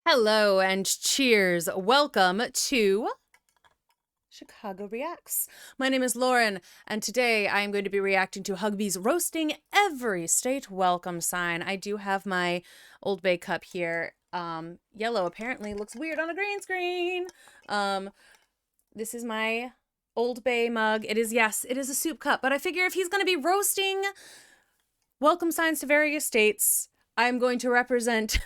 Hello and cheers. Welcome to Chicago Reacts. My name is Lauren, and today I am going to be reacting to Huggbees roasting every state welcome sign. I do have my Old Bay cup here. Yellow apparently looks weird on a green screen. This is my Old Bay mug. It is a soup cup, but I figure if he's going to be roasting welcome signs to various states, I'm going to represent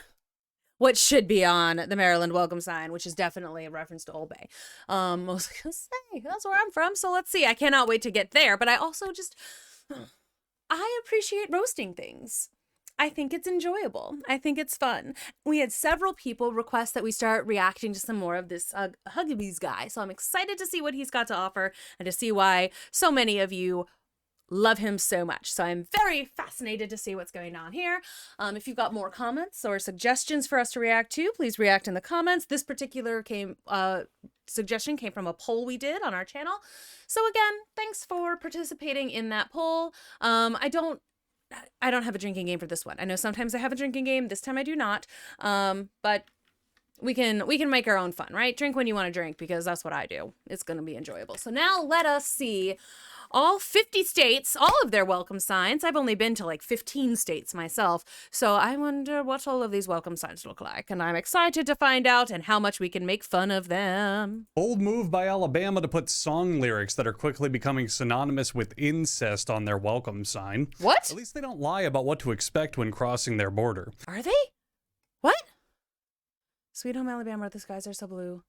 what should be on the Maryland welcome sign, which is definitely a reference to Old Bay. I was gonna say, that's where I'm from, so let's see. I cannot wait to get there, but I also I appreciate roasting things. I think it's enjoyable. I think it's fun. We had several people request that we start reacting to some more of this Huggbees guy, so I'm excited to see what he's got to offer and to see why so many of you love him so much. So I'm very fascinated to see what's going on here. If you've got more comments or suggestions for us to react to, please react in the comments. This particular suggestion came from a poll we did on our channel. So again, thanks for participating in that poll. I don't have a drinking game for this one. I know sometimes I have a drinking game. This time I do not. But we can make our own fun, right? Drink when you want to drink, because that's what I do. It's going to be enjoyable. So now let us see all 50 states, all of their welcome signs. I've only been to like 15 states myself, so I wonder what all of these welcome signs look like, and I'm excited to find out and how much we can make fun of them. Bold move by Alabama to put song lyrics that are quickly becoming synonymous with incest on their welcome sign. What? At least they don't lie about what to expect when crossing their border. Are they? What? Sweet home Alabama, the skies are so blue.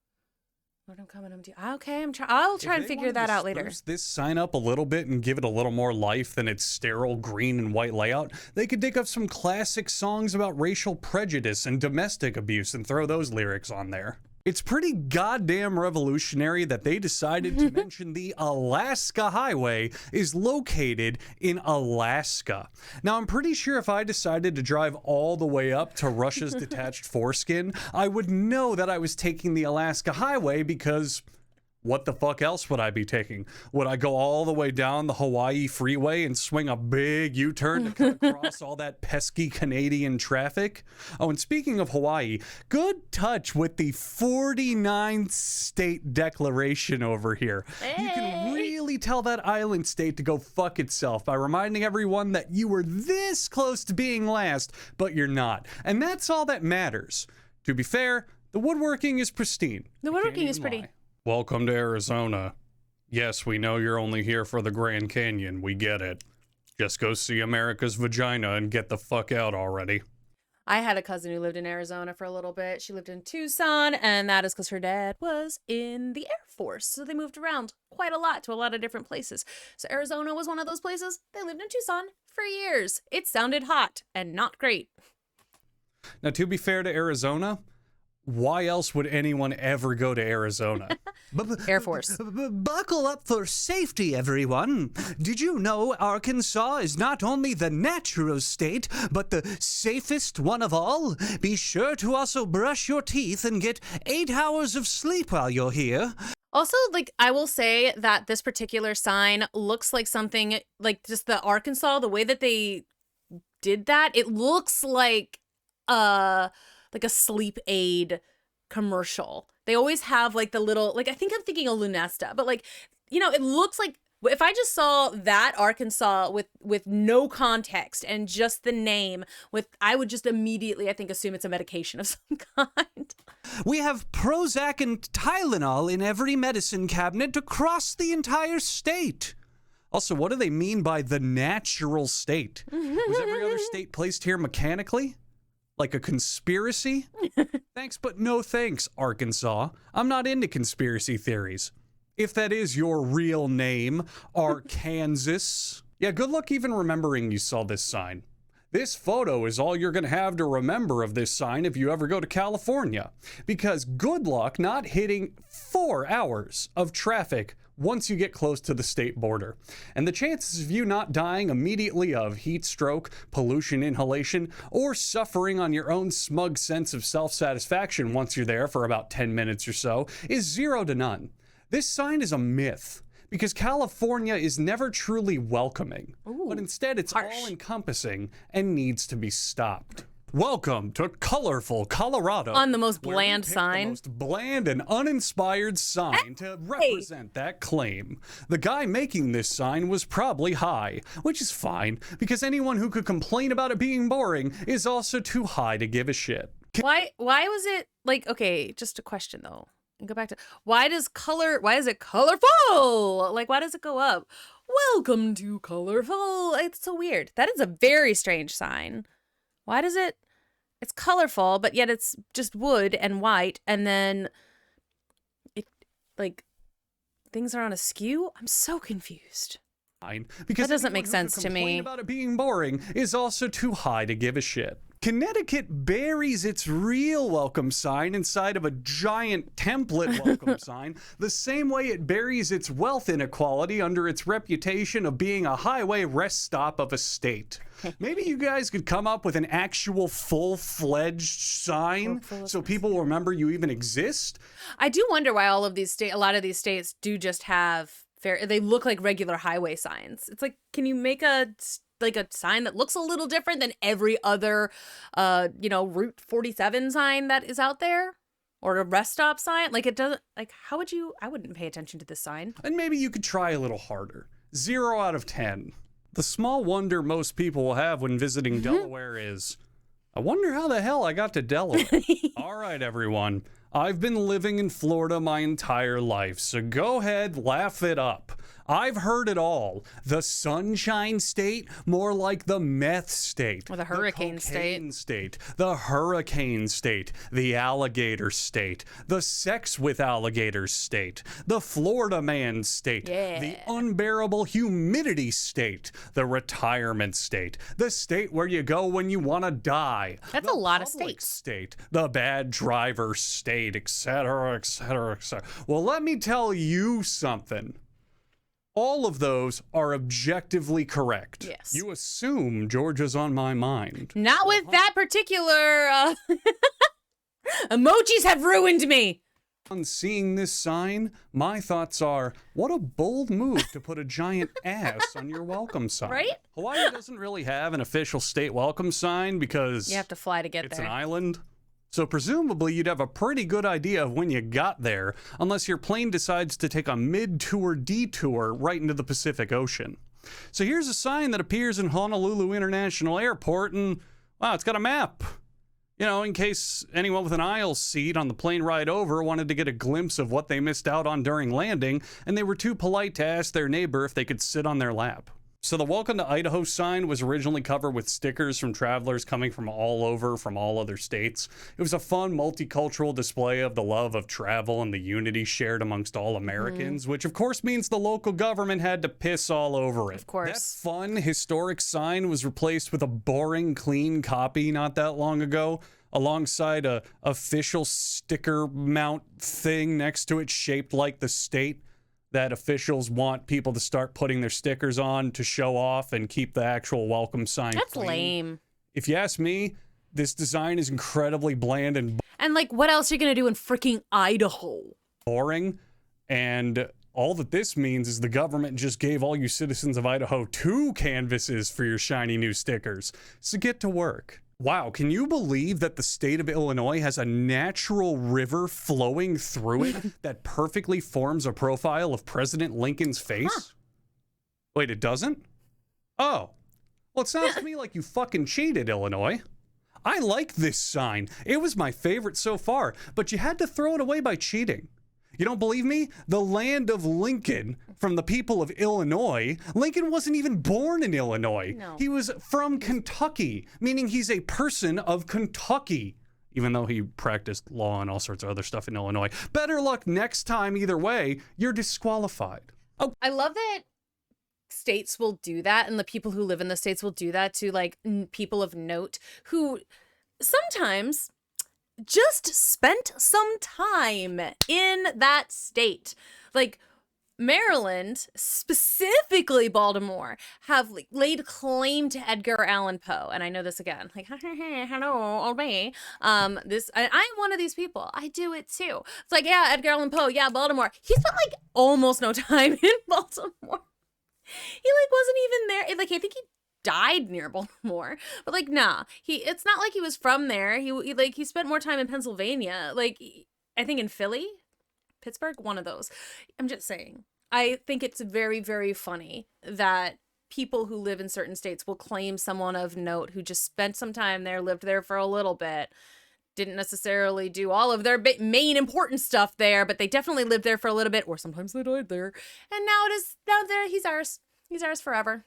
Lord, I'm coming home to you. Okay, I'll try and figure that out later. Spruce this sign up a little bit and give it a little more life than its sterile green and white layout, they could dig up some classic songs about racial prejudice and domestic abuse and throw those lyrics on there. It's pretty goddamn revolutionary that they decided to mention the Alaska Highway is located in Alaska. Now, I'm pretty sure if I decided to drive all the way up to Russia's detached foreskin, I would know that I was taking the Alaska Highway, because what the fuck else would I be taking? Would I go all the way down the Hawaii freeway and swing a big U-turn to cut across all that pesky Canadian traffic? Oh, and speaking of Hawaii, good touch with the 49th state declaration over here. Hey. You can really tell that island state to go fuck itself by reminding everyone that you were this close to being last, but you're not. And that's all that matters. To be fair, the woodworking is pristine. The woodworking is pretty. Welcome to Arizona. Yes, we know you're only here for the Grand Canyon. We get it. Just go see America's vagina and get the fuck out already. I had a cousin who lived in Arizona for a little bit. She lived in Tucson, and that is because her dad was in the Air Force. So they moved around quite a lot to a lot of different places. So Arizona was one of those places. They lived in Tucson for years. It sounded hot and not great. Now, to be fair to Arizona, why else would anyone ever go to Arizona? Air Force. Buckle up for safety, everyone. Did you know Arkansas is not only the natural state, but the safest one of all? Be sure to also brush your teeth and get 8 hours of sleep while you're here. Also, I will say that this particular sign looks like something, just the Arkansas, the way that they did that, it looks like a sleep aid commercial. They always have the little, I think I'm thinking of Lunesta, but it looks like, if I just saw that Arkansas with no context and just the name, I would just immediately, I think, assume it's a medication of some kind. We have Prozac and Tylenol in every medicine cabinet across the entire state. Also, what do they mean by the natural state? Was every other state placed here mechanically? Like a conspiracy? Thanks, but no thanks, Arkansas. I'm not into conspiracy theories. If that is your real name, Arkansas. Yeah, good luck even remembering you saw this sign. This photo is all you're going to have to remember of this sign if you ever go to California. Because good luck not hitting 4 hours of traffic once you get close to the state border. And the chances of you not dying immediately of heat stroke, pollution inhalation, or suffering on your own smug sense of self-satisfaction once you're there for about 10 minutes or so is 0 to none. This sign is a myth, because California is never truly welcoming, but instead it's all-encompassing and needs to be stopped. Welcome to colorful Colorado. On the most where we bland pick sign. The most bland and uninspired sign to represent that claim. The guy making this sign was probably high, which is fine, because anyone who could complain about it being boring is also too high to give a shit. Why was it like, okay, just a question though. And go back to why is it colorful? Like, why does it go up? Welcome to colorful. It's so weird. That is a very strange sign. Why does it's colorful, but yet it's just wood and white, and then it, like, things are on a skew? I'm so confused. Because that doesn't make anyone who sense could to me. complain about it being boring is also too high to give a shit. Connecticut buries its real welcome sign inside of a giant template welcome sign, the same way it buries its wealth inequality under its reputation of being a highway rest stop of a state. Maybe you guys could come up with an actual full-fledged sign so people will remember you even exist. I do wonder why a lot of these states do just have they look like regular highway signs. It's like, can you make a sign that looks a little different than every other, Route 47 sign that is out there? Or a rest stop sign? Like, it doesn't, like, I wouldn't pay attention to this sign. And maybe you could try a little harder. 0 out of 10. The small wonder most people will have when visiting Delaware is, I wonder how the hell I got to Delaware. All right, everyone. I've been living in Florida my entire life, so go ahead, laugh it up. I've heard it all. The Sunshine State, more like the Meth State. Or the Hurricane State. The Hurricane State. The Alligator State. The Sex with Alligators State. The Florida Man State. Yeah. The Unbearable Humidity State. The Retirement State. The state where you go when you want to die. That's The a lot of Public states. State. The Bad Driver State, etc., etc., etc. Well, let me tell you something. All of those are objectively correct. Yes. You assume Georgia's on my mind. Not with that particular, emojis have ruined me. On seeing this sign, my thoughts are, what a bold move to put a giant ass on your welcome sign. Right? Hawaii doesn't really have an official state welcome sign because You have to fly to get it's there. an island. So presumably you'd have a pretty good idea of when you got there, unless your plane decides to take a mid-tour detour right into the Pacific Ocean. So here's a sign that appears in Honolulu International Airport, and wow, it's got a map. You know, in case anyone with an aisle seat on the plane ride over wanted to get a glimpse of what they missed out on during landing, and they were too polite to ask their neighbor if they could sit on their lap. So the Welcome to Idaho sign was originally covered with stickers from travelers coming from all over, from all other states. It was a fun, multicultural display of the love of travel and the unity shared amongst all Americans, which of course means the local government had to piss all over it. Of course. That fun, historic sign was replaced with a boring, clean copy not that long ago, alongside a official sticker mount thing next to it shaped like the state that officials want people to start putting their stickers on to show off and keep the actual welcome sign That's clean. lame. If you ask me, this design is incredibly bland and And like, what else are you gonna do in freaking Idaho? boring. And all that this means is the government just gave all you citizens of Idaho 2 canvases for your shiny new stickers. So get to work. Wow, can you believe that the state of Illinois has a natural river flowing through it that perfectly forms a profile of President Lincoln's face? Huh. Wait, it doesn't? Oh. Well, it sounds to me like you fucking cheated, Illinois. I like this sign. It was my favorite so far, but you had to throw it away by cheating. You don't believe me? The land of Lincoln, from the people of Illinois. Lincoln wasn't even born in Illinois. No. He was from Kentucky, meaning he's a person of Kentucky, even though he practiced law and all sorts of other stuff in Illinois. Better luck next time either way. You're disqualified. Oh, I love that states will do that, and the people who live in the states will do that to like people of note who sometimes just spent some time in that state. Like Maryland, specifically Baltimore, have like, laid claim to Edgar Allan Poe. And I know this again, like, hello, old me. I'm one of these people. I do it too. It's like, yeah, Edgar Allan Poe, yeah, Baltimore. He spent like almost no time in Baltimore. He like wasn't even there. Like, I think he died near Baltimore. But like, nah, it's not like he was from there. He spent more time in Pennsylvania. Like, I think in Philly, Pittsburgh, one of those. I'm just saying. I think it's very, very funny that people who live in certain states will claim someone of note who just spent some time there, lived there for a little bit, didn't necessarily do all of their main important stuff there, but they definitely lived there for a little bit, or sometimes they died there. And now he's ours. He's ours forever.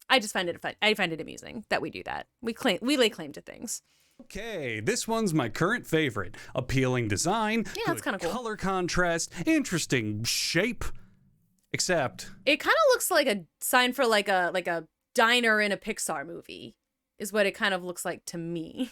I just find it fun. I find it amusing that we do that. We lay claim to things. Okay, this one's my current favorite. Appealing design, Yeah, that's kind of cool. color contrast, interesting shape. Except It kind of looks like a sign for like a diner in a Pixar movie, is what it kind of looks like to me.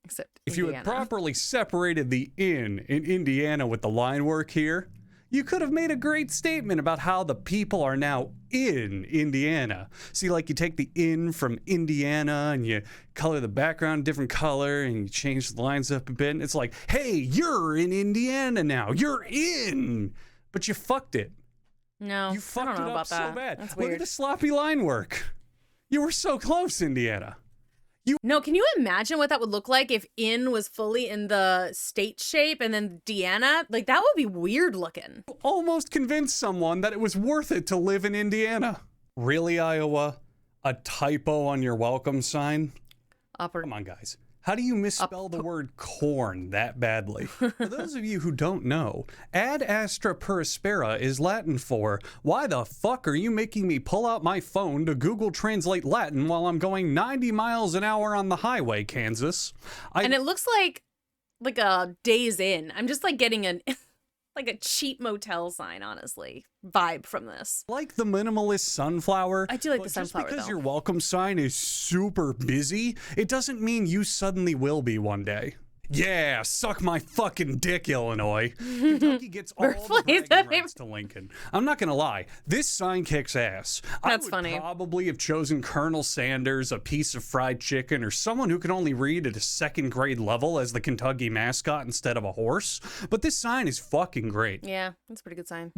Except if you had properly separated the in Indiana with the line work here, you could have made a great statement about how the people are now in Indiana. See, like you take the in from Indiana and you color the background a different color and you change the lines up a bit. And it's like, hey, you're in Indiana now. You're in. But you fucked it. No, You fucked I don't know it up about so that. bad. That's Look weird. at the sloppy line work. You were so close, Indiana. No, can you imagine what that would look like if in was fully in the state shape and then Deanna? Like, that would be weird looking. Almost convinced someone that it was worth it to live in Indiana. Really, Iowa? A typo on your welcome sign? Come on, guys. How do you misspell the word corn that badly? For those of you who don't know, ad astra per aspera is Latin for, why the fuck are you making me pull out my phone to Google Translate Latin while I'm going 90 miles an hour on the highway, Kansas? And it looks like a Days Inn. I'm just like getting like a cheap motel sign, honestly, vibe from this. Like the minimalist sunflower. I do like but the sunflower, just because though. your welcome sign is super busy, it doesn't mean you suddenly will be one day. Yeah, suck my fucking dick, Illinois. Kentucky gets all the Birthplace bragging of rights to Lincoln. I'm not gonna lie, this sign kicks ass. That's I would funny. probably have chosen Colonel Sanders, a piece of fried chicken, or someone who can only read at a second grade level as the Kentucky mascot instead of a horse. But this sign is fucking great. Yeah, that's a pretty good sign.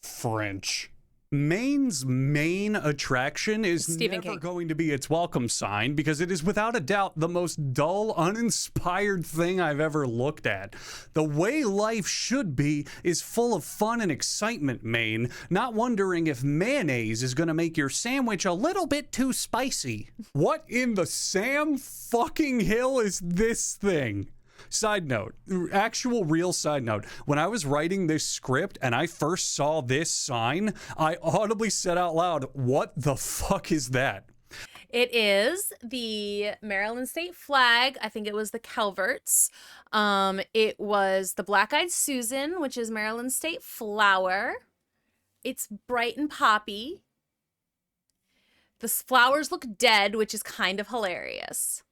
French. Maine's main attraction is Stephen never King. going to be its welcome sign because it is without a doubt the most dull, uninspired thing I've ever looked at. The way life should be is full of fun and excitement, Maine, not wondering if mayonnaise is going to make your sandwich a little bit too spicy. What in the Sam fucking Hill is this thing? Side note, actual real side note, when I was writing this script and I first saw this sign, I audibly said out loud, what the fuck is that? It is the Maryland state flag. I think it was the Calverts. It was the Black-Eyed Susan, which is Maryland state flower. It's bright and poppy. The flowers look dead, which is kind of hilarious.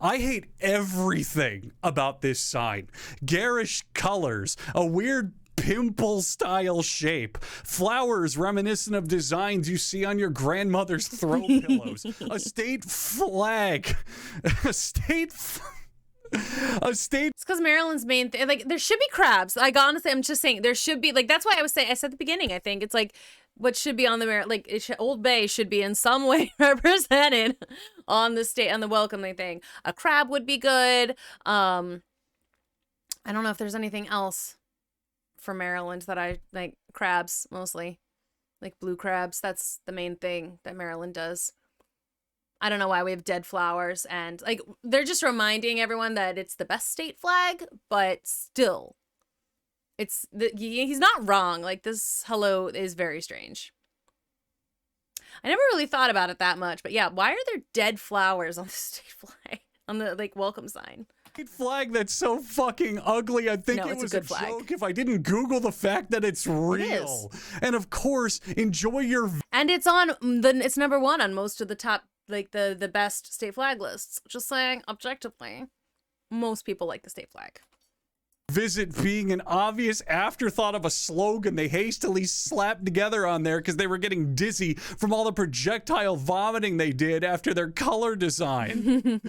I hate everything about this sign. Garish colors, a weird pimple style shape, flowers reminiscent of designs you see on your grandmother's throw pillows, a state flag, It's because Maryland's main thing, like, there should be crabs. Like, honestly, I'm just saying there should be, like, that's why I was saying, I said at the beginning, I think it's like what should be on the Old Bay should be in some way represented on the state, on the welcoming thing. A crab would be good. I don't know if there's anything else for Maryland that I like. Crabs mostly, like blue crabs. That's the main thing that Maryland does. I don't know why we have dead flowers, and like they're just reminding everyone that it's the best state flag, but still, he's not wrong. Like, this hello is very strange. I never really thought about it that much, but yeah, why are there dead flowers on the state flag, on the like welcome sign? Flag that's so fucking ugly. I think No, it it's a was good flag. joke if I didn't Google the fact that it's real. And of course, enjoy your And it's it's number one on most of the top, like the best state flag lists. Just saying, objectively, most people like the state flag. visit being an obvious afterthought of a slogan they hastily slapped together on there because they were getting dizzy from all the projectile vomiting they did after their color design.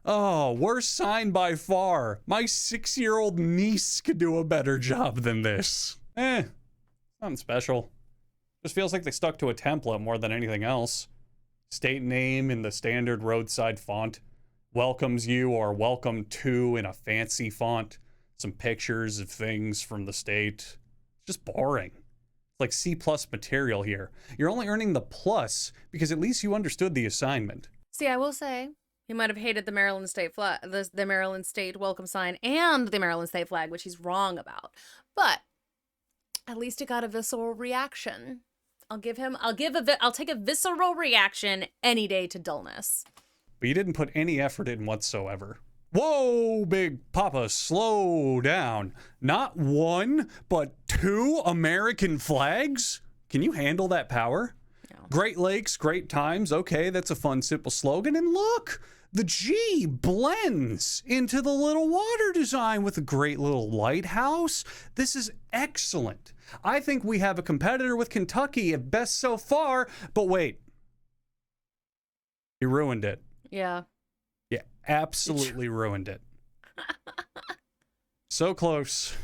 Oh, worst sign by far. My 6-year-old niece could do a better job than this. Nothing special. Just feels like they stuck to a template more than anything else. State name in the standard roadside font. Welcomes you or welcome to in a fancy font. Some pictures of things from the state. Just boring. It's like C+ material here. You're only earning the plus because at least you understood the assignment. See, I will say, he might have hated the Maryland State flag, the Maryland State welcome sign and the Maryland State flag, which he's wrong about. But at least it got a visceral reaction. I'll take a visceral reaction any day to dullness. But you didn't put any effort in whatsoever. Whoa, Big Papa, slow down. Not one, but 2 American flags? Can you handle that power? No. Great Lakes, great times. Okay, that's a fun, simple slogan. And look, the G blends into the little water design with a great little lighthouse. This is excellent. I think we have a competitor with Kentucky at best so far, but wait. You ruined it. Yeah. Yeah, absolutely ruined it. So close,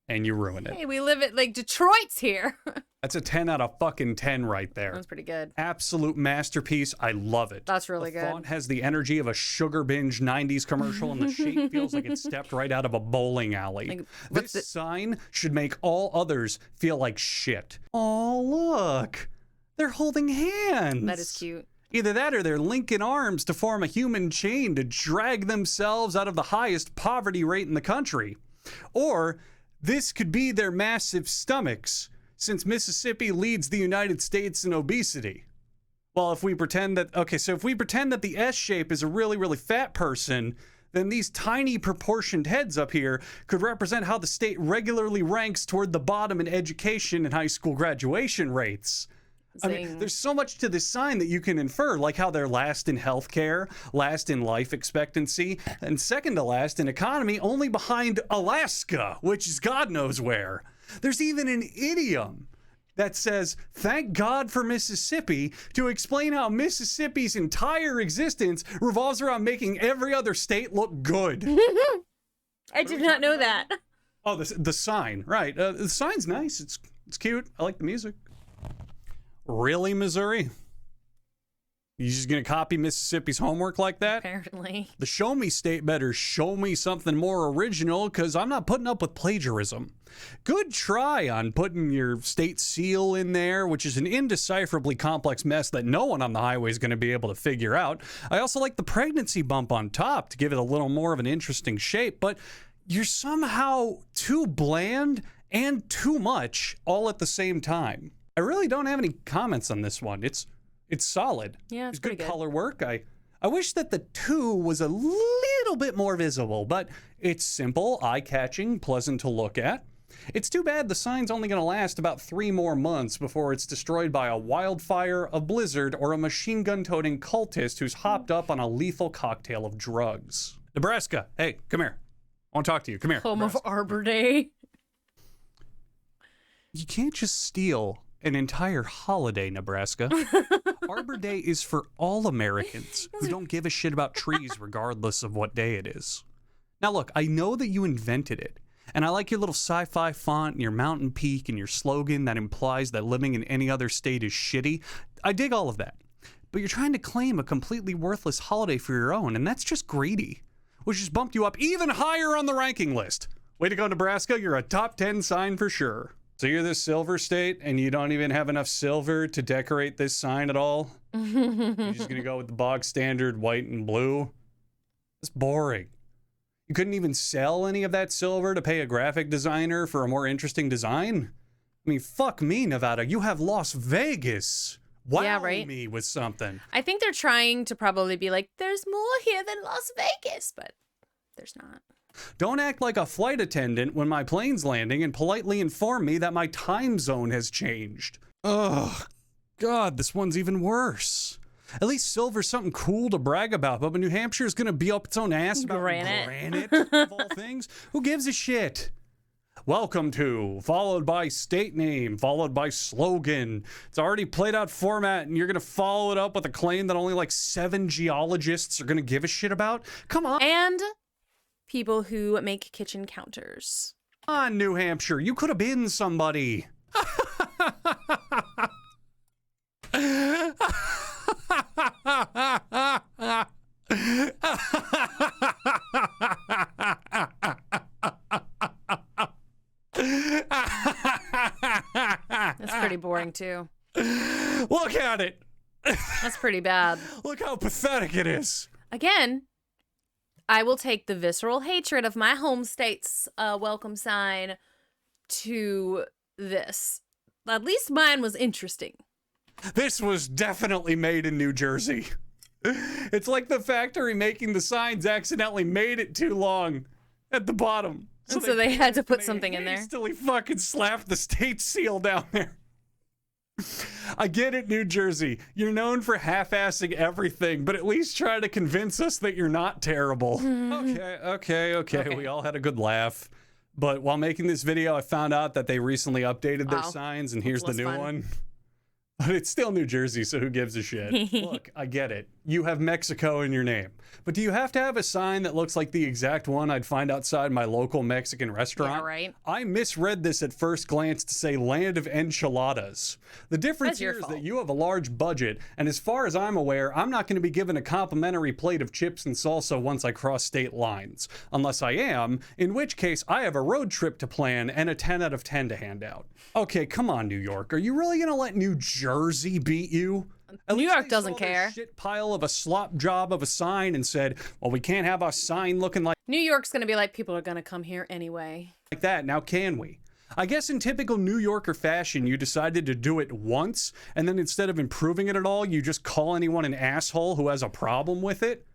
and you ruined it. Hey, we live at, like, Detroit's here. That's a 10 out of fucking 10 right there. That's pretty good. Absolute masterpiece. I love it. That's really the good. font has the energy of a Sugar Binge 90s commercial, and the shape feels like it stepped right out of a bowling alley. Like, This sign should make all others feel like shit. Oh, look. They're holding hands. That is cute. Either that or they're linking arms to form a human chain to drag themselves out of the highest poverty rate in the country. Or this could be their massive stomachs, since Mississippi leads the United States in obesity. Well, if we pretend that, if we pretend that the S shape is a really, really fat person, then these tiny proportioned heads up here could represent how the state regularly ranks toward the bottom in education and high school graduation rates. I mean, there's so much to this sign that you can infer, like how they're last in healthcare, last in life expectancy, and second to last in economy, only behind Alaska, which is God knows where. There's even an idiom that says, thank God for Mississippi, to explain how Mississippi's entire existence revolves around making every other state look good. I did not know that. Oh, the sign, right. The sign's nice. It's cute. I like the music. Really, Missouri? You just gonna copy Mississippi's homework like that? Apparently. The show me state better show me something more original, because I'm not putting up with plagiarism. Good try on putting your state seal in there, which is an indecipherably complex mess that no one on the highway is going to be able to figure out. I also like the pregnancy bump on top to give it a little more of an interesting shape, but you're somehow too bland and too much all at the same time. I really don't have any comments on this one. It's solid. Yeah, it's good pretty good. color work. I wish that the 2 was a little bit more visible, but it's simple, eye-catching, pleasant to look at. It's too bad the sign's only going to last about 3 more months before it's destroyed by a wildfire, a blizzard, or a machine gun-toting cultist who's hopped up on a lethal cocktail of drugs. Nebraska, hey, come here. I want to talk to you. Come here. Home of Nebraska. Arbor Day. You can't just steal an entire holiday, Nebraska. Arbor Day is for all Americans who don't give a shit about trees regardless of what day it is. Now look, I know that you invented it, and I like your little sci-fi font and your mountain peak and your slogan that implies that living in any other state is shitty. I dig all of that. But you're trying to claim a completely worthless holiday for your own, and that's just greedy, which has bumped you up even higher on the ranking list. Way to go, Nebraska. You're a top 10 sign for sure. So you're the silver state, and you don't even have enough silver to decorate this sign at all? You're just going to go with the bog standard white and blue? That's boring. You couldn't even sell any of that silver to pay a graphic designer for a more interesting design? I mean, fuck me, Nevada. You have Las Vegas. Wow, Yeah, right? me with something. I think they're trying to probably be like, there's more here than Las Vegas, but there's not. Don't act like a flight attendant when my plane's landing and politely inform me that my time zone has changed. Ugh, God, this one's even worse. At least silver's something cool to brag about, but when New Hampshire's gonna be up its own ass about Granite. of all things, who gives a shit? Welcome to, followed by state name, followed by slogan. It's already played out format, and you're gonna follow it up with a claim that only like 7 geologists are gonna give a shit about? Come on. And people who make kitchen counters. Come on, New Hampshire, you could have been somebody. pretty boring too. Look at it. That's pretty bad. Look how pathetic it is. Again, I will take the visceral hatred of my home state's welcome sign to this. At least mine was interesting. This was definitely made in New Jersey. It's like the factory making the signs accidentally made it too long at the bottom. And so they had to put something in there. Hastily fucking slapped the state seal down there. I get it, New Jersey. You're known for half-assing everything, but at least try to convince us that you're not terrible. Okay. We all had a good laugh. But while making this video, I found out that they recently updated their signs, and here's the new one. But it's still New Jersey, so who gives a shit? Look, I get it. You have Mexico in your name. But do you have to have a sign that looks like the exact one I'd find outside my local Mexican restaurant? Yeah, right. I misread this at first glance to say land of enchiladas. The difference here is that you have a large budget, and as far as I'm aware, I'm not going to be given a complimentary plate of chips and salsa once I cross state lines. Unless I am, in which case I have a road trip to plan and a 10 out of 10 to hand out. Okay, come on, New York. Are you really going to let New Jersey beat you? New York doesn't care. Shit pile of a slop job of a sign and said, well, we can't have our sign looking like New York's going to be like, people are going to come here anyway. that. Now, can we? I guess in typical New Yorker fashion, you decided to do it once, and then instead of improving it at all, you just call anyone an asshole who has a problem with it.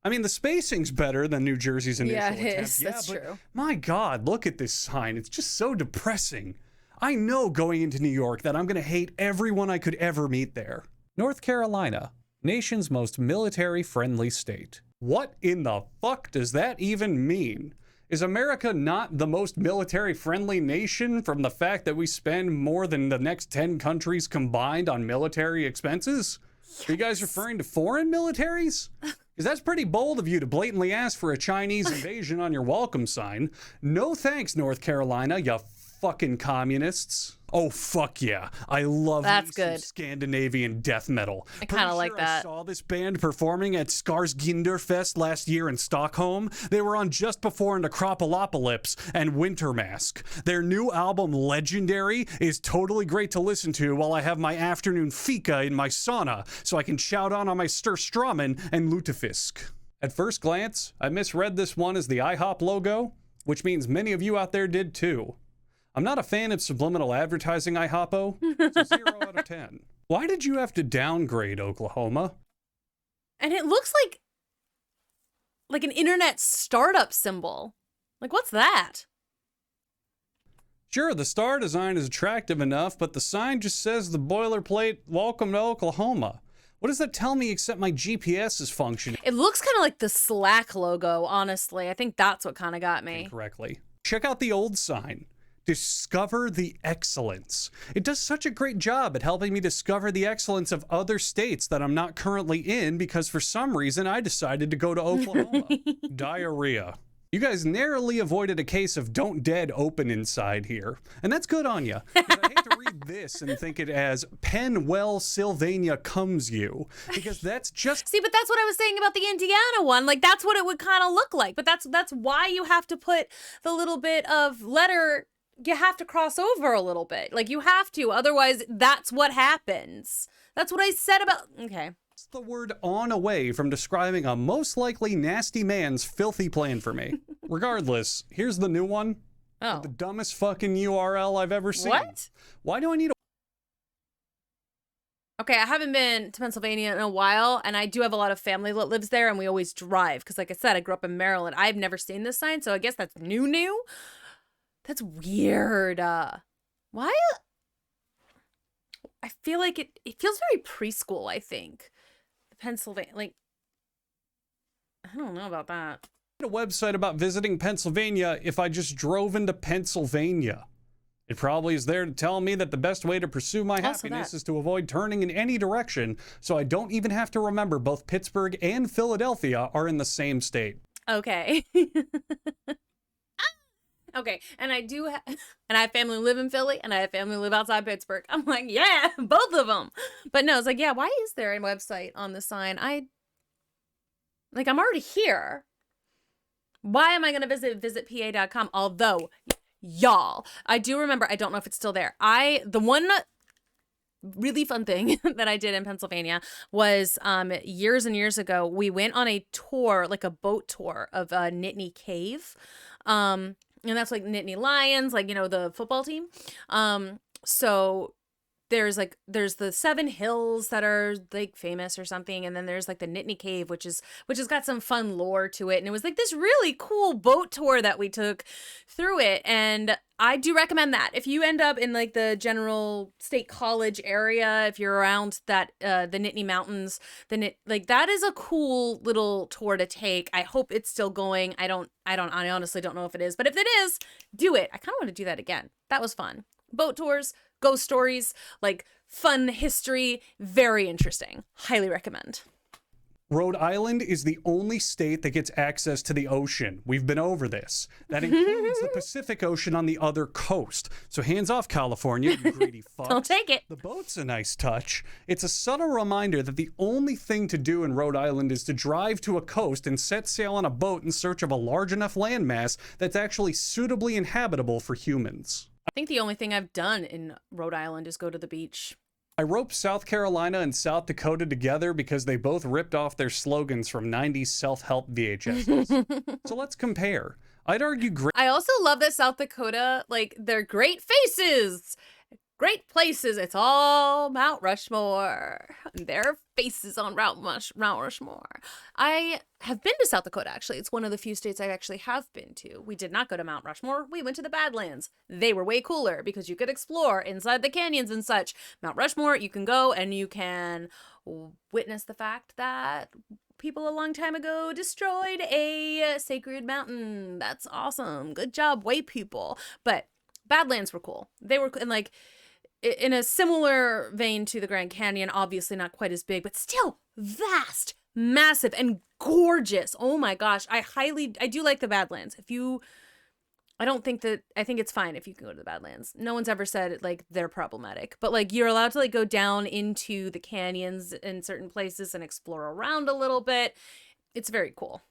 I mean, the spacing's better than New Jersey's initial attempt. Yeah, it is. That's true. My God, look at this sign. It's just so depressing. I know going into New York that I'm going to hate everyone I could ever meet there. North Carolina, nation's most military-friendly state. What in the fuck does that even mean? Is America not the most military-friendly nation from the fact that we spend more than the next 10 countries combined on military expenses? Yes. Are you guys referring to foreign militaries? Because that's pretty bold of you to blatantly ask for a Chinese invasion on your welcome sign. No thanks, North Carolina, you fucking communists. Oh, fuck yeah. I love That's me some good. Scandinavian death metal. I kind of like that. I saw this band performing at Skarsgårdarfest last year in Stockholm. They were on just before Necropolopolis and Winter Mask. Their new album, Legendary, is totally great to listen to while I have my afternoon fika in my sauna, so I can shout on my Sturströmmen and Lutefisk. At first glance, I misread this one as the IHOP logo, which means many of you out there did too. I'm not a fan of subliminal advertising, IHOPO, so 0 out of 10. Why did you have to downgrade Oklahoma? And it looks like an internet startup symbol. Like, what's that? Sure, the star design is attractive enough, but the sign just says the boilerplate, welcome to Oklahoma. What does that tell me except my GPS is functioning It looks kind of like the Slack logo, honestly. I think that's what kind of got me. correctly? Check out the old sign. Discover the excellence. It does such a great job at helping me discover the excellence of other states that I'm not currently in because for some reason I decided to go to Oklahoma. Diarrhea. You guys narrowly avoided a case of don't dead open inside here. And that's good on you. I hate to read this and think it as Pennsylvania comes you. Because that's just... See, but that's what I was saying about the Indiana one. Like, that's what it would kind of look like. But that's why you have to put the little bit of letter... You have to cross over a little bit. Like, you have to. Otherwise, that's what happens. That's what I said about... Okay. It's the word on away from describing a most likely nasty man's filthy plan for me. Regardless, here's the new one. Oh. The dumbest fucking URL I've ever seen. What? Why do I need a... Okay, I haven't been to Pennsylvania in a while, and I do have a lot of family that lives there, and we always drive. Because like I said, I grew up in Maryland. I've never seen this sign, so I guess that's new. That's weird. Why? I feel like it feels very preschool, I think. Pennsylvania, like, I don't know about that. A website about visiting Pennsylvania if I just drove into Pennsylvania. It probably is there to tell me that the best way to pursue my happiness is to avoid turning in any direction, so I don't even have to remember both Pittsburgh and Philadelphia are in the same state. Okay. Okay, and I do and I have family who live in Philly, and I have family who live outside Pittsburgh. I'm like, yeah, both of them. But no, it's like, yeah, why is there a website on the sign? I'm already here. Why am I going to visit pa.com? Although, y'all, I do remember, I don't know if it's still there. The one really fun thing that I did in Pennsylvania was years and years ago, we went on a tour, like a boat tour of Nittany Cave. And that's like Nittany Lions, like, the football team. So there's the 7 hills that are like famous or something, and then there's like the Nittany Cave, which has got some fun lore to it, and it was like this really cool boat tour that we took through it, and I do recommend that if you end up in like the General State College area, if you're around that the Nittany Mountains, like that is a cool little tour to take. I hope it's still going. I honestly don't know if it is, but if it is, do it. I kind of want to do that again. That was fun. Boat tours, ghost stories, like fun history, very interesting. Highly recommend. Rhode Island is the only state that gets access to the ocean. We've been over this. That includes the Pacific Ocean on the other coast. So hands off, California, you greedy fucks. Don't take it. The boat's a nice touch. It's a subtle reminder that the only thing to do in Rhode Island is to drive to a coast and set sail on a boat in search of a large enough landmass that's actually suitably inhabitable for humans. I think the only thing I've done in Rhode Island is go to the beach. I roped South Carolina and South Dakota together because they both ripped off their slogans from 90s self-help VHSs. So let's compare. I'd argue I also love that South Dakota, like, they're great faces. Great places. It's all Mount Rushmore. Their faces on Mount Rushmore. I have been to South Dakota, actually. It's one of the few states I actually have been to. We did not go to Mount Rushmore. We went to the Badlands. They were way cooler because you could explore inside the canyons and such. Mount Rushmore, you can go and you can witness the fact that people a long time ago destroyed a sacred mountain. That's awesome. Good job, white people. But Badlands were cool. They were, and like, in a similar vein to the Grand Canyon, obviously not quite as big, but still vast, massive, and gorgeous. Oh my gosh. I do like the Badlands. I think it's fine if you can go to the Badlands. No one's ever said like they're problematic, but like you're allowed to like go down into the canyons in certain places and explore around a little bit. It's very cool.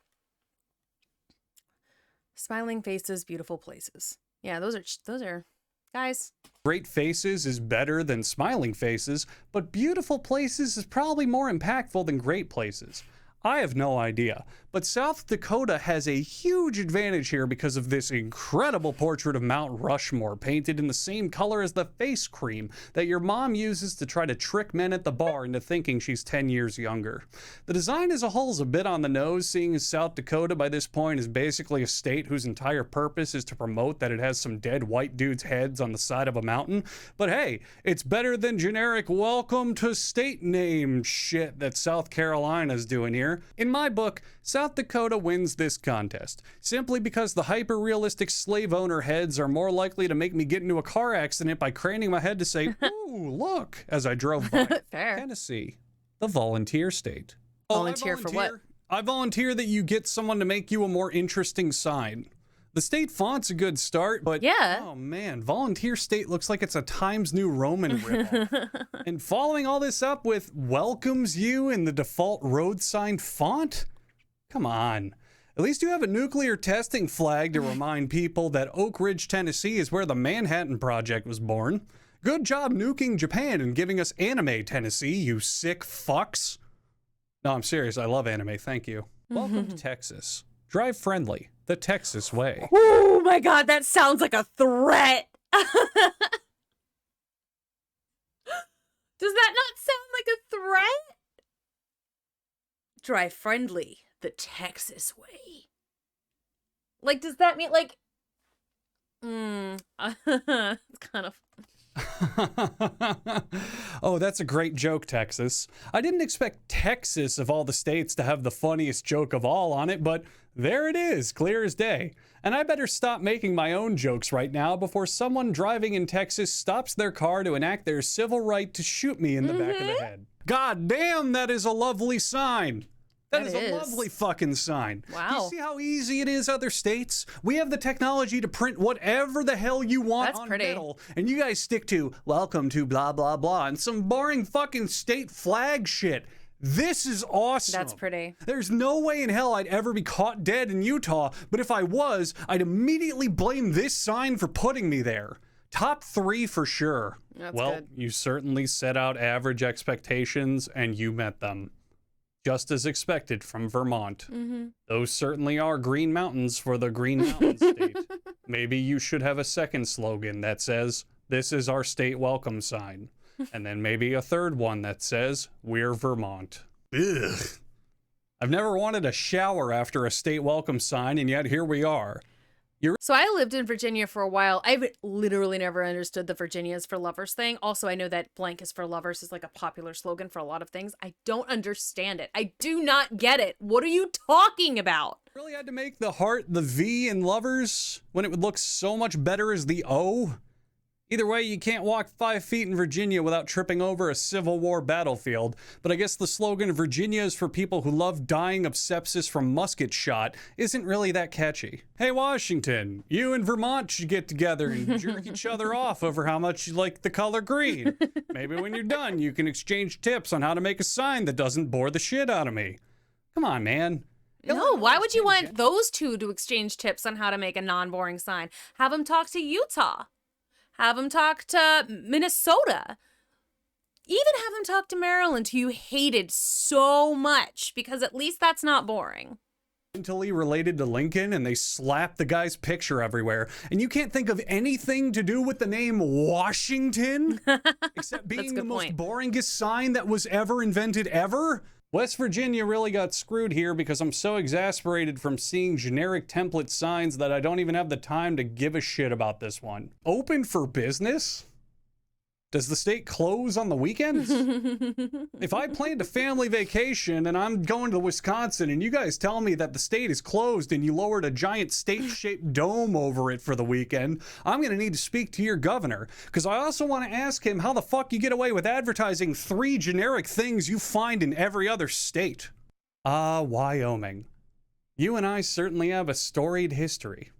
Smiling faces, beautiful places. Yeah, those are guys. great faces is better than smiling faces, but beautiful places is probably more impactful than great places. I have no idea, but South Dakota has a huge advantage here because of this incredible portrait of Mount Rushmore painted in the same color as the face cream that your mom uses to try to trick men at the bar into thinking she's 10 years younger. The design as a whole is a bit on the nose, seeing as South Dakota by this point is basically a state whose entire purpose is to promote that it has some dead white dudes' heads on the side of a mountain. But hey, it's better than generic welcome to state name shit that South Carolina's doing here. In my book, South Dakota wins this contest, simply because the hyper-realistic slave owner heads are more likely to make me get into a car accident by craning my head to say, ooh, look, as I drove by. Fair. Tennessee, the volunteer state. Volunteer for what? I volunteer that you get someone to make you a more interesting sign. The state font's a good start, but yeah. Oh man, volunteer state looks like it's a Times New Roman ripoff. And following all this up with welcomes you in the default road sign font? Come on. At least you have a nuclear testing flag to remind people that Oak Ridge, Tennessee is where the Manhattan Project was born. Good job nuking Japan and giving us anime, Tennessee, you sick fucks. No, I'm serious. I love anime. Thank you. Welcome to Texas. Drive friendly. The Texas way. Oh my God, that sounds like a threat. Does that not sound like a threat? Drive friendly. The Texas way. Like, does that mean like... it's kind of... Oh, that's a great joke, Texas. I didn't expect Texas of all the states to have the funniest joke of all on it, but there it is, clear as day. And I better stop making my own jokes right now before someone driving in Texas stops their car to enact their civil right to shoot me in the back of the head. God damn, that is a lovely sign. That is a lovely fucking sign. Wow. You see how easy it is, other states? We have the technology to print whatever the hell you want on metal, and you guys stick to welcome to blah, blah, blah, and some boring fucking state flag shit. This is awesome. That's pretty. There's no way in hell I'd ever be caught dead in Utah, but if I was, I'd immediately blame this sign for putting me there. Top 3 for sure. That's well, good. you certainly set out average expectations and you met them. Just as expected from Vermont. Mm-hmm. Those certainly are green mountains for the Green Mountain State. Maybe you should have a second slogan that says, "This is our state welcome sign." And then maybe a third one that says, "We're Vermont." Ugh. I've never wanted a shower after a state welcome sign, and yet here we are. So I lived in Virginia for a while. I've literally never understood the Virginia is for lovers thing. Also, I know that blank is for lovers is like a popular slogan for a lot of things. I don't understand it. I do not get it. What are you talking about? Really had to make the heart the V in lovers when it would look so much better as the O? Either way, you can't walk 5 feet in Virginia without tripping over a Civil War battlefield. But I guess the slogan, "Virginia is for people who love dying of sepsis from musket shot," isn't really that catchy. Hey, Washington, you and Vermont should get together and jerk each other off over how much you like the color green. Maybe when you're done, you can exchange tips on how to make a sign that doesn't bore the shit out of me. Come on, man. No, why would you want those two to exchange tips on how to make a non-boring sign? Have them talk to Utah. Have them talk to Minnesota. Even have them talk to Maryland, who you hated so much, because at least that's not boring. Mentally related to Lincoln, and they slapped the guy's picture everywhere. And you can't think of anything to do with the name Washington? Except being the most boringest sign that was ever invented ever? West Virginia really got screwed here because I'm so exasperated from seeing generic template signs that I don't even have the time to give a shit about this one. Open for business? Does the state close on the weekends? If I planned a family vacation and I'm going to Wisconsin and you guys tell me that the state is closed and you lowered a giant state-shaped dome over it for the weekend, I'm going to need to speak to your governor, because I also want to ask him how the fuck you get away with advertising 3 generic things you find in every other state. Wyoming. You and I certainly have a storied history.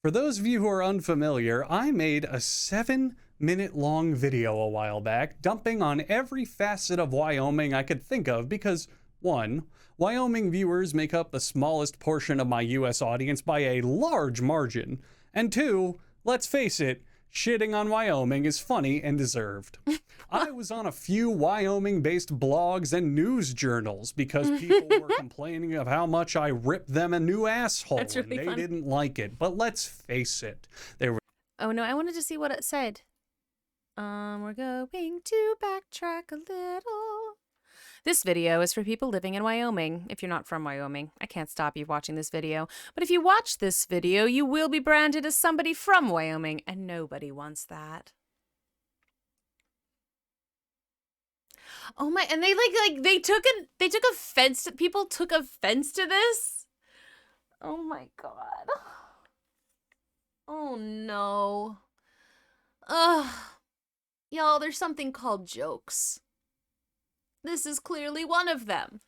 For those of you who are unfamiliar, I made a 7-minute-long video a while back dumping on every facet of Wyoming I could think of because, 1, Wyoming viewers make up the smallest portion of my US audience by a large margin, and 2, let's face it, shitting on Wyoming is funny and deserved. I was on a few Wyoming-based blogs and news journals because people were complaining of how much I ripped them a new asshole, That's really and they fun. didn't like it. But let's face it, there were Oh no, I wanted to see what it said. We're going to backtrack a little. This video is for people living in Wyoming. If you're not from Wyoming, I can't stop you watching this video. But if you watch this video, you will be branded as somebody from Wyoming, and nobody wants that. Oh my, and they took offense to, people took offense to this? Oh my god. Oh no. Ugh. Y'all, there's something called jokes. This is clearly one of them.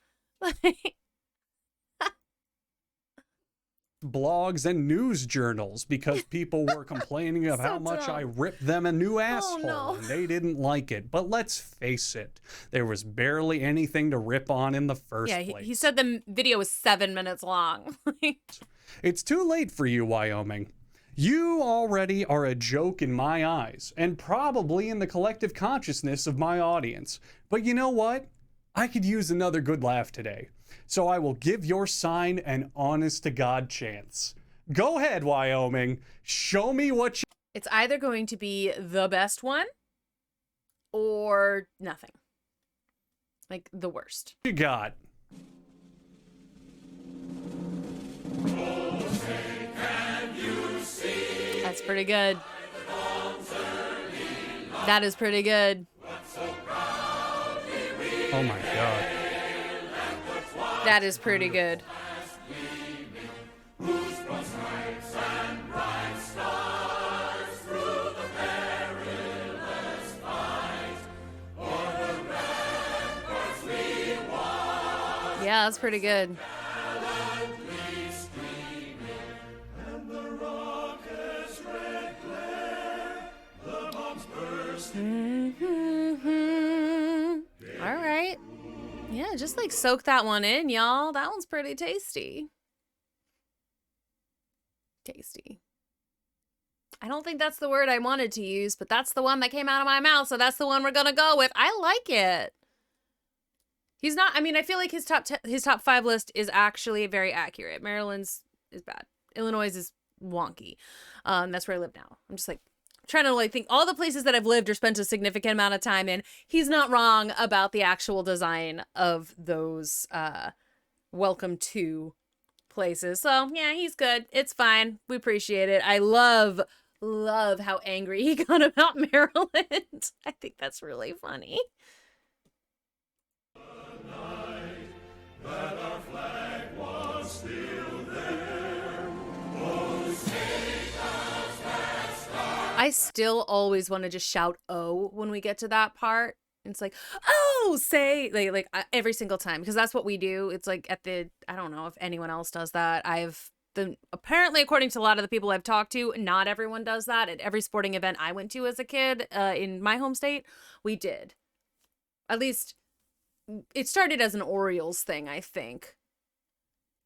blogs and news journals because people were complaining of So how much dumb. I ripped them a new asshole, no. and they didn't like it. But let's face it, there was barely anything to rip on in the first Yeah, place. he said the video was 7 minutes long. It's too late for you, Wyoming. You already are a joke in my eyes, and probably in the collective consciousness of my audience. But you know what? I could use another good laugh today. So I will give your sign an honest-to-God chance. Go ahead, Wyoming. Show me what you... It's either going to be the best one or nothing. Like the worst. You got. That's pretty good. That is pretty good. Oh my God. That is pretty good. Yeah, that's pretty good. All right. Yeah, just like soak that one in, y'all. That one's pretty tasty. Tasty. I don't think that's the word I wanted to use, but that's the one that came out of my mouth, so that's the one we're gonna go with. I like it. He's not, I mean, I feel like his top 5 list is actually very accurate. Maryland's is bad. Illinois is wonky. That's where I live now. I'm just like trying to like think all the places that I've lived or spent a significant amount of time in. He's not wrong about the actual design of those welcome to places. So yeah, he's good. It's fine. We appreciate it. I love how angry he got about Maryland. I think that's really funny. That our flag was still there. I still always want to just shout "oh" when we get to that part. It's like, "Oh, say," like every single time, because that's what we do. It's like at the, I don't know if anyone else does that. Apparently, according to a lot of the people I've talked to, not everyone does that. At every sporting event I went to as a kid, in my home state, we did. At least it started as an Orioles thing, I think.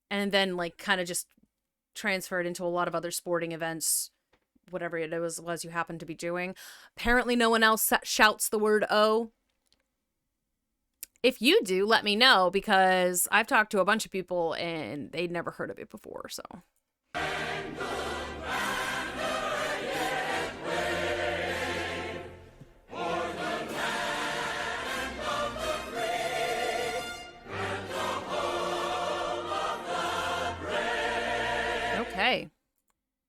And then like kind of just transferred into a lot of other sporting events, whatever it was you happen to be doing. Apparently no one else shouts the word "oh." If you do, let me know, because I've talked to a bunch of people and they'd never heard of it before, so. Okay.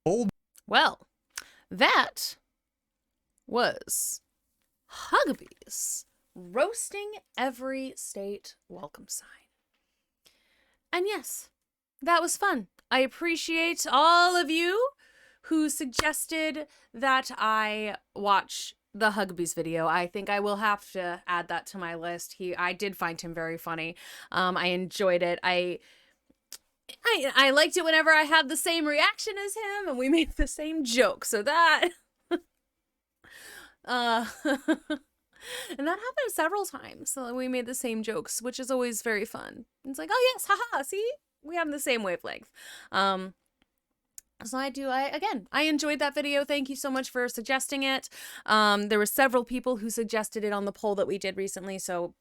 Old. Well, that was Huggbees roasting every state welcome sign. And yes, that was fun. I appreciate all of you who suggested that I watch the Huggbees video. I think I will have to add that to my list. I did find him very funny. I enjoyed it. I liked it whenever I had the same reaction as him and we made the same joke. So that and that happened several times. So we made the same jokes, which is always very fun. It's like, "Oh yes, haha, see? We have the same wavelength." So I enjoyed that video. Thank you so much for suggesting it. There were several people who suggested it on the poll that we did recently, so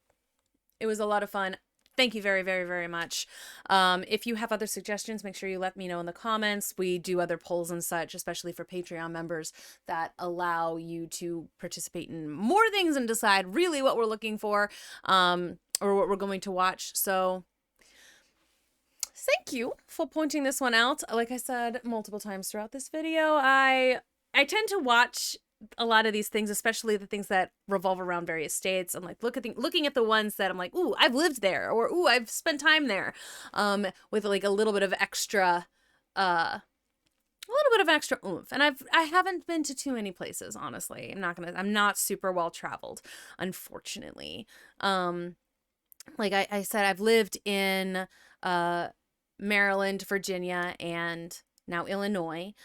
it was a lot of fun. Thank you very, very, very much. If you have other suggestions, make sure you let me know in the comments. We do other polls and such, especially for Patreon members, that allow you to participate in more things and decide really what we're looking for, or what we're going to watch. So thank you for pointing this one out. Like I said multiple times throughout this video, I tend to watch a lot of these things, especially the things that revolve around various states. I'm like looking at the ones that I'm like, "Ooh, I've lived there," or "Ooh, I've spent time there," with like a little bit of extra oomph. And I haven't been to too many places, honestly. I'm not super well traveled, unfortunately. Like I said, I've lived in Maryland, Virginia, and now Illinois.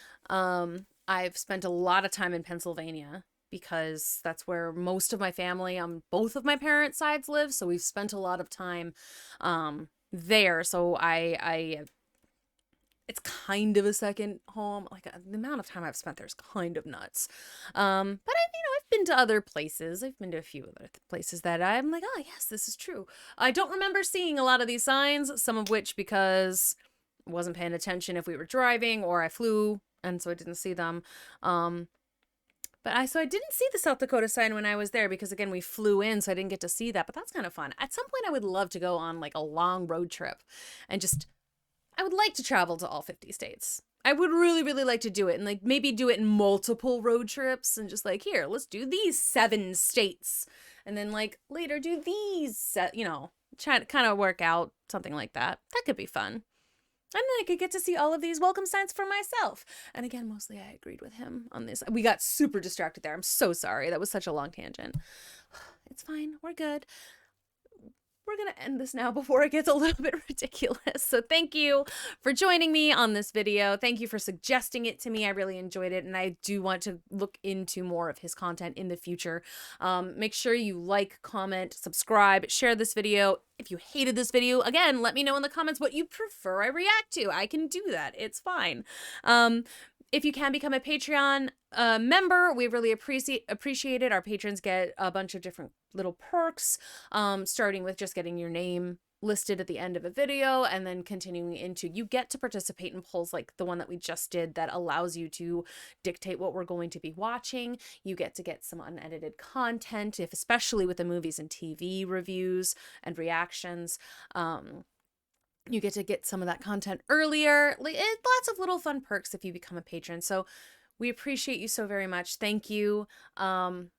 I've spent a lot of time in Pennsylvania because that's where most of my family on both of my parents' sides live. So we've spent a lot of time there. So it's kind of a second home. Like the amount of time I've spent there is kind of nuts. But I've been to other places. I've been to a few other places that I'm like, "Oh yes, this is true." I don't remember seeing a lot of these signs, some of which because I wasn't paying attention if we were driving or I flew, and so I didn't see them. But I didn't see the South Dakota sign when I was there because, again, we flew in, so I didn't get to see that. But that's kind of fun. At some point, I would love to go on like a long road trip and I would like to travel to all 50 states. I would really, really like to do it and like maybe do it in multiple road trips and just like, here, let's do these 7 states. And then like later do these, try to kind of work out something like that. That could be fun. And then I could get to see all of these welcome signs for myself. And again, mostly I agreed with him on this. We got super distracted there. I'm so sorry. That was such a long tangent. It's fine. We're good. We're going to end this now before it gets a little bit ridiculous. So thank you for joining me on this video. Thank you for suggesting it to me. I really enjoyed it, and I do want to look into more of his content in the future. Make sure you like, comment, subscribe, share this video. If you hated this video, again, let me know in the comments what you prefer I react to. I can do that. It's fine. if you can become a Patreon member, we really appreciate it. Our patrons get a bunch of different little perks, starting with just getting your name listed at the end of a video, and then continuing into, you get to participate in polls like the one that we just did that allows you to dictate what we're going to be watching. You get some unedited content, especially with the movies and TV reviews and reactions. You get some of that content earlier. Lots of little fun perks if you become a patron. So we appreciate you so very much. Thank you. And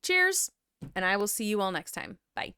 cheers. And I will see you all next time. Bye.